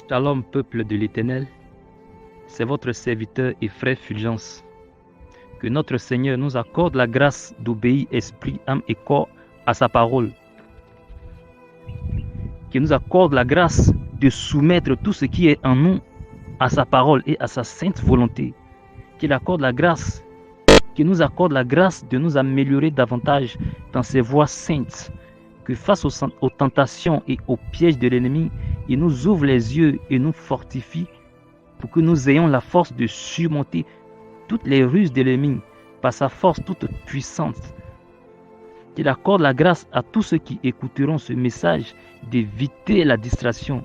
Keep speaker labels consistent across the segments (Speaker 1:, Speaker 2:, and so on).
Speaker 1: Shalom, peuple de l'Éternel, c'est votre serviteur et frère Fulgence. Que notre Seigneur nous accorde la grâce d'obéir esprit, âme et corps à sa parole. Qu'il nous accorde la grâce de soumettre tout ce qui est en nous à sa parole et à sa sainte volonté. Qu'il nous accorde la grâce de nous améliorer davantage dans ses voies saintes. Que face aux tentations et aux pièges de l'ennemi, il nous ouvre les yeux et nous fortifie pour que nous ayons la force de surmonter toutes les ruses de l'ennemi par sa force toute puissante. Qu'il accorde la grâce à tous ceux qui écouteront ce message d'éviter la distraction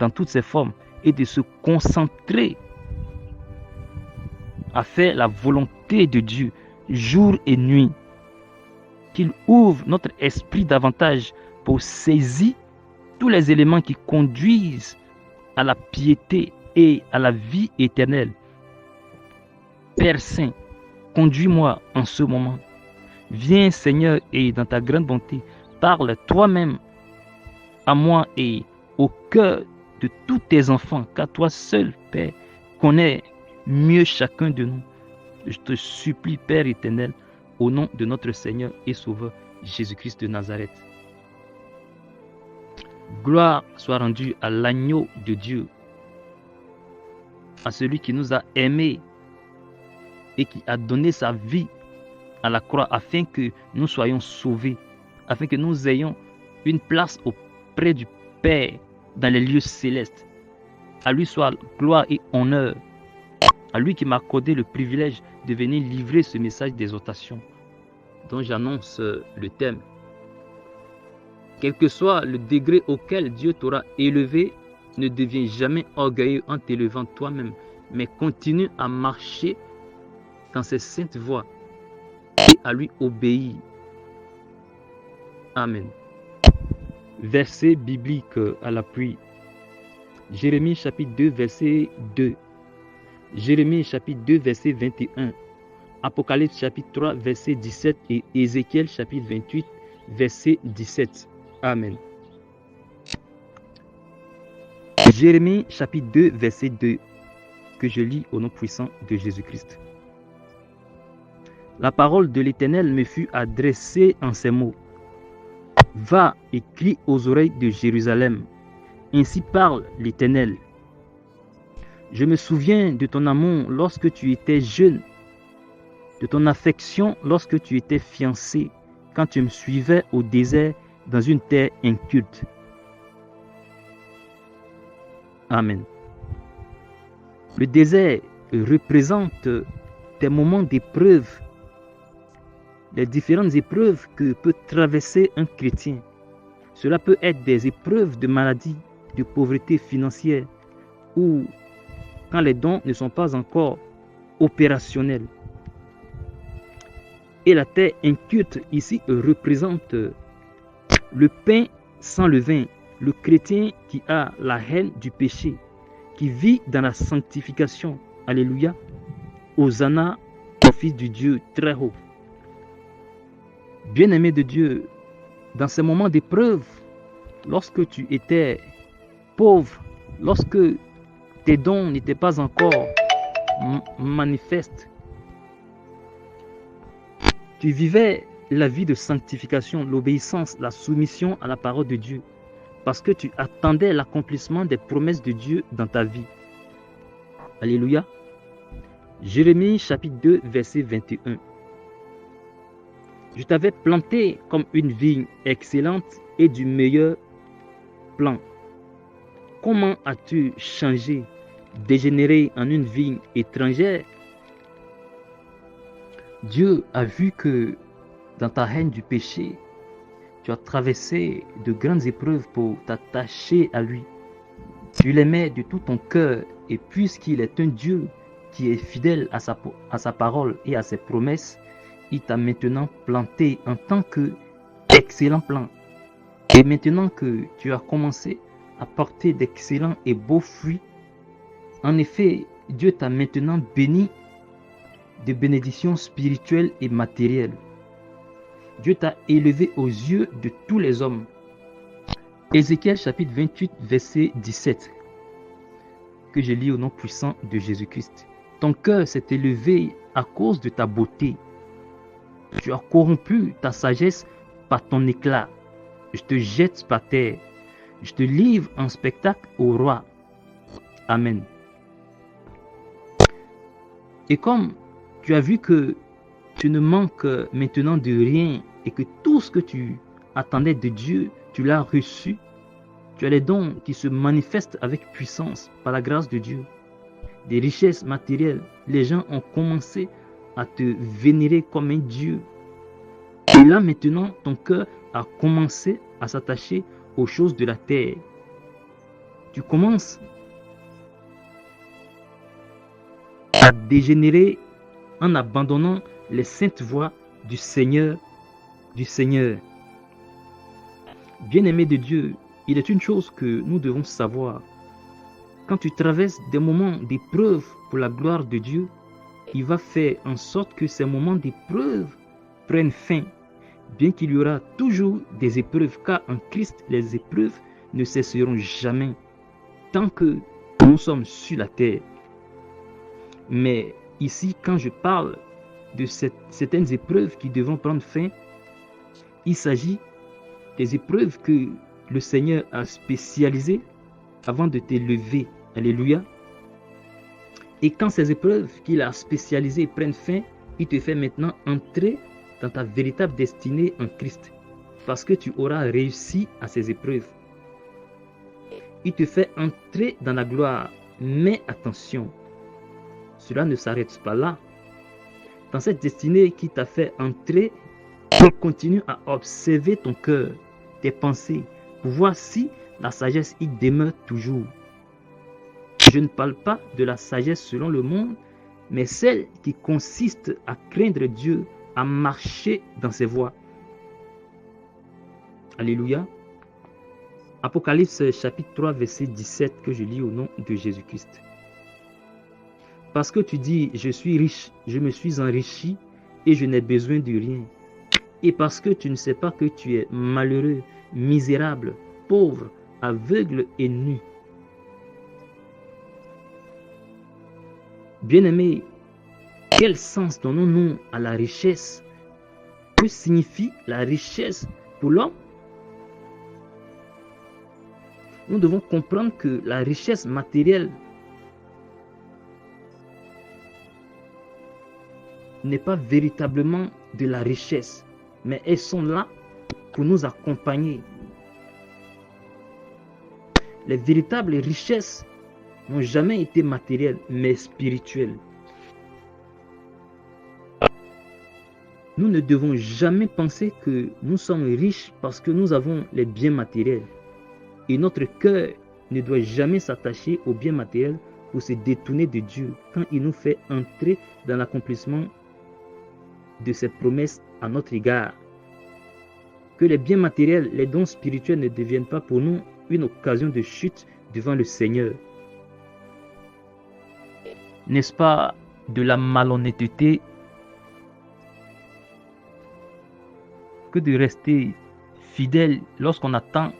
Speaker 1: dans toutes ses formes et de se concentrer à faire la volonté de Dieu jour et nuit. Qu'il ouvre notre esprit davantage pour saisir tous les éléments qui conduisent à la piété et à la vie éternelle. Père Saint, conduis-moi en ce moment. Viens Seigneur et dans ta grande bonté, parle toi-même à moi et au cœur de tous tes enfants, car toi seul, Père, connais mieux chacun de nous. Je te supplie, Père éternel, au nom de notre Seigneur et Sauveur Jésus-Christ de Nazareth. Gloire soit rendue à l'agneau de Dieu, à celui qui nous a aimés et qui a donné sa vie à la croix afin que nous soyons sauvés, afin que nous ayons une place auprès du Père dans les lieux célestes. À lui soit gloire et honneur, à lui qui m'a accordé le privilège de venir livrer ce message d'exhortation dont j'annonce le thème. Quel que soit le degré auquel Dieu t'aura élevé, ne deviens jamais orgueilleux en t'élevant toi-même, mais continue à marcher dans ses saintes voies et à lui obéir. Amen. Verset biblique à l'appui. Jérémie chapitre 2, verset 2. Jérémie chapitre 2, verset 21. Apocalypse chapitre 3, verset 17 et Ézéchiel chapitre 28, verset 17. Amen. Jérémie chapitre 2, verset 2, que je lis au nom puissant de Jésus-Christ. La parole de l'Éternel me fut adressée en ces mots. Va et crie aux oreilles de Jérusalem. Ainsi parle l'Éternel. Je me souviens de ton amour lorsque tu étais jeune, de ton affection lorsque tu étais fiancé, quand tu me suivais au désert dans une terre inculte. Amen. Le désert représente des moments d'épreuve, les différentes épreuves que peut traverser un chrétien. Cela peut être des épreuves de maladie, de pauvreté financière, ou quand les dons ne sont pas encore opérationnels. Et la terre inculte ici représente le pain sans levain, le chrétien qui a la haine du péché, qui vit dans la sanctification. Alléluia. Hosanna au Fils du Dieu très haut. Bien-aimé de Dieu, dans ces moments d'épreuve, lorsque tu étais pauvre, lorsque tes dons n'étaient pas encore manifestes, tu vivais la vie de sanctification, l'obéissance, la soumission à la parole de Dieu, parce que tu attendais l'accomplissement des promesses de Dieu dans ta vie. Alléluia. Jérémie chapitre 2, verset 21. Je t'avais planté comme une vigne excellente et du meilleur plan. Comment as-tu changé, dégénéré en une vigne étrangère? Dieu a vu que dans ta haine du péché, tu as traversé de grandes épreuves pour t'attacher à lui. Tu l'aimais de tout ton cœur et puisqu'il est un Dieu qui est fidèle à sa parole et à ses promesses, il t'a maintenant planté en tant qu'excellent plan. Et maintenant que tu as commencé à porter d'excellents et beaux fruits, en effet, Dieu t'a maintenant béni de bénédictions spirituelles et matérielles. Dieu t'a élevé aux yeux de tous les hommes. Ézéchiel chapitre 28, verset 17. que j'ai lu au nom puissant de Jésus-Christ. Ton cœur s'est élevé à cause de ta beauté. Tu as corrompu ta sagesse par ton éclat. Je te jette par terre. Je te livre en spectacle au roi. Amen. Et comme tu as vu que tu ne manques maintenant de rien et que tout ce que tu attendais de Dieu, tu l'as reçu, tu as les dons qui se manifestent avec puissance par la grâce de Dieu. Des richesses matérielles, les gens ont commencé à te vénérer comme un Dieu. Et là maintenant, ton cœur a commencé à s'attacher aux choses de la terre. Tu commences à dégénérer en abandonnant les saintes voies du Seigneur. Bien-aimé de Dieu, il est une chose que nous devons savoir. Quand tu traverses des moments d'épreuve pour la gloire de Dieu, il va faire en sorte que ces moments d'épreuve prennent fin. Bien qu'il y aura toujours des épreuves, car en Christ, les épreuves ne cesseront jamais tant que nous sommes sur la terre. Mais ici, quand je parle de certaines épreuves qui devront prendre fin, il s'agit des épreuves que le Seigneur a spécialisées avant de t'élever. Alléluia. Et quand ces épreuves qu'il a spécialisées prennent fin, il te fait maintenant entrer dans ta véritable destinée en Christ. Parce que tu auras réussi à ces épreuves. Il te fait entrer dans la gloire. Mais attention, cela ne s'arrête pas là. Dans cette destinée qui t'a fait entrer, il continue à observer ton cœur, tes pensées, pour voir si la sagesse y demeure toujours. Je ne parle pas de la sagesse selon le monde, mais celle qui consiste à craindre Dieu, à marcher dans ses voies. Alléluia. Apocalypse chapitre 3, verset 17 que je lis au nom de Jésus-Christ. Parce que tu dis, je suis riche, je me suis enrichi et je n'ai besoin de rien. Et parce que tu ne sais pas que tu es malheureux, misérable, pauvre, aveugle et nu. Bien-aimés, quel sens donnons-nous à la richesse? Que signifie la richesse pour l'homme? Nous devons comprendre que la richesse matérielle n'est pas véritablement de la richesse, mais elles sont là pour nous accompagner. Les véritables richesses n'ont jamais été matérielles, mais spirituelles. Nous ne devons jamais penser que nous sommes riches parce que nous avons les biens matériels. Et notre cœur ne doit jamais s'attacher aux biens matériels pour se détourner de Dieu quand il nous fait entrer dans l'accomplissement de ses promesses à notre égard. Que les biens matériels, les dons spirituels ne deviennent pas pour nous une occasion de chute devant le Seigneur. N'est-ce pas de la malhonnêteté que de rester fidèle lorsqu'on attend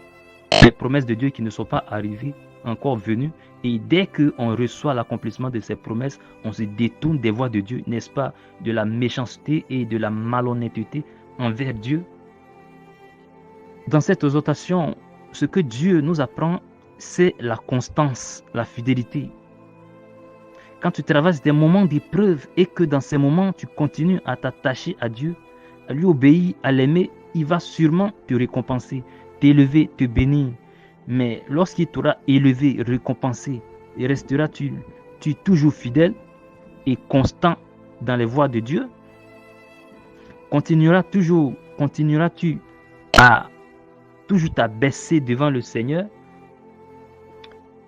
Speaker 1: les promesses de Dieu qui ne sont pas arrivées, encore venues, et dès qu'on reçoit l'accomplissement de ces promesses, on se détourne des voies de Dieu, n'est-ce pas de la méchanceté et de la malhonnêteté envers Dieu? Dans cette exhortation, ce que Dieu nous apprend, c'est la constance, la fidélité. Quand tu traverses des moments d'épreuve et que dans ces moments, tu continues à t'attacher à Dieu, à lui obéir, à l'aimer, il va sûrement te récompenser, t'élever, te bénir. Mais lorsqu'il t'aura élevé, récompensé, resteras-tu toujours fidèle et constant dans les voies de Dieu? Continueras-tu à toujours t'abaisser devant le Seigneur?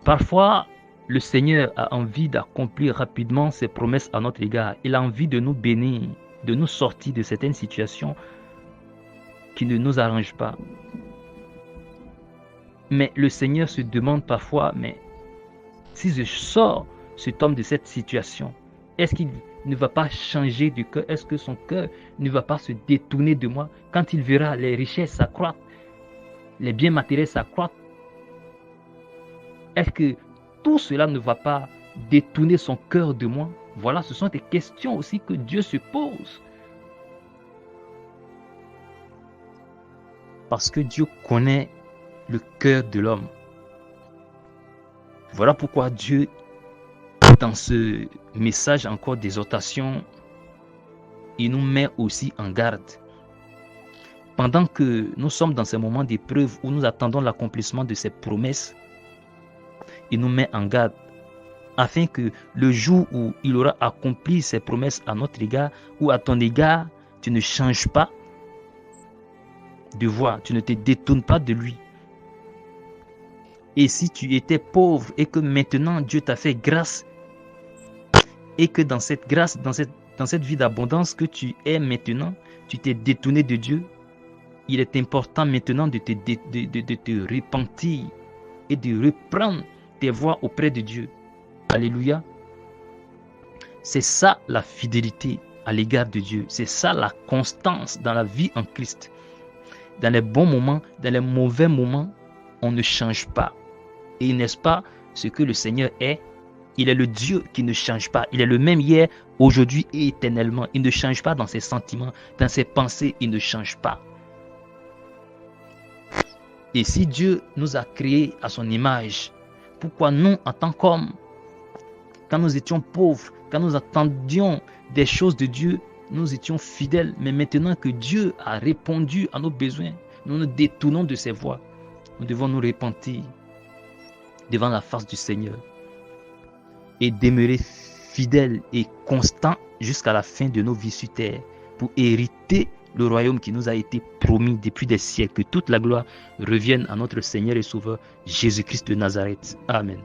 Speaker 1: Parfois, le Seigneur a envie d'accomplir rapidement ses promesses à notre égard. Il a envie de nous bénir, de nous sortir de certaines situations qui ne nous arrangent pas. Mais le Seigneur se demande parfois, mais si je sors cet homme de cette situation, est-ce qu'il ne va pas changer de cœur? Est-ce que son cœur ne va pas se détourner de moi quand il verra les richesses s'accroître, les biens matériels s'accroître? Est-ce que tout cela ne va pas détourner son cœur de moi? Voilà, ce sont des questions aussi que Dieu se pose. Parce que Dieu connaît le cœur de l'homme. Voilà pourquoi Dieu, dans ce message encore d'exhortation, il nous met aussi en garde. Pendant que nous sommes dans ces moments d'épreuve où nous attendons l'accomplissement de ses promesses, il nous met en garde afin que le jour où il aura accompli ses promesses à notre égard ou à ton égard, tu ne changes pas de voie, tu ne te détournes pas de lui. Et si tu étais pauvre et que maintenant Dieu t'a fait grâce et que dans cette grâce, dans cette vie d'abondance que tu es maintenant, tu t'es détourné de Dieu, il est important maintenant de te repentir et de reprendre tes voies auprès de Dieu. Alléluia. C'est ça la fidélité à l'égard de Dieu. C'est ça la constance dans la vie en Christ. Dans les bons moments, dans les mauvais moments, on ne change pas. Et n'est-ce pas ce que le Seigneur est? Il est le Dieu qui ne change pas. Il est le même hier, aujourd'hui et éternellement. Il ne change pas dans ses sentiments, dans ses pensées, il ne change pas. Et si Dieu nous a créés à son image, pourquoi nous, en tant qu'hommes, quand nous étions pauvres, quand nous attendions des choses de Dieu, nous étions fidèles. Mais maintenant que Dieu a répondu à nos besoins, nous nous détournons de ses voies. Nous devons nous repentir devant la face du Seigneur et demeurer fidèles et constants jusqu'à la fin de nos vies sur terre pour hériter le royaume qui nous a été promis depuis des siècles. Que toute la gloire revienne à notre Seigneur et Sauveur Jésus-Christ de Nazareth. Amen.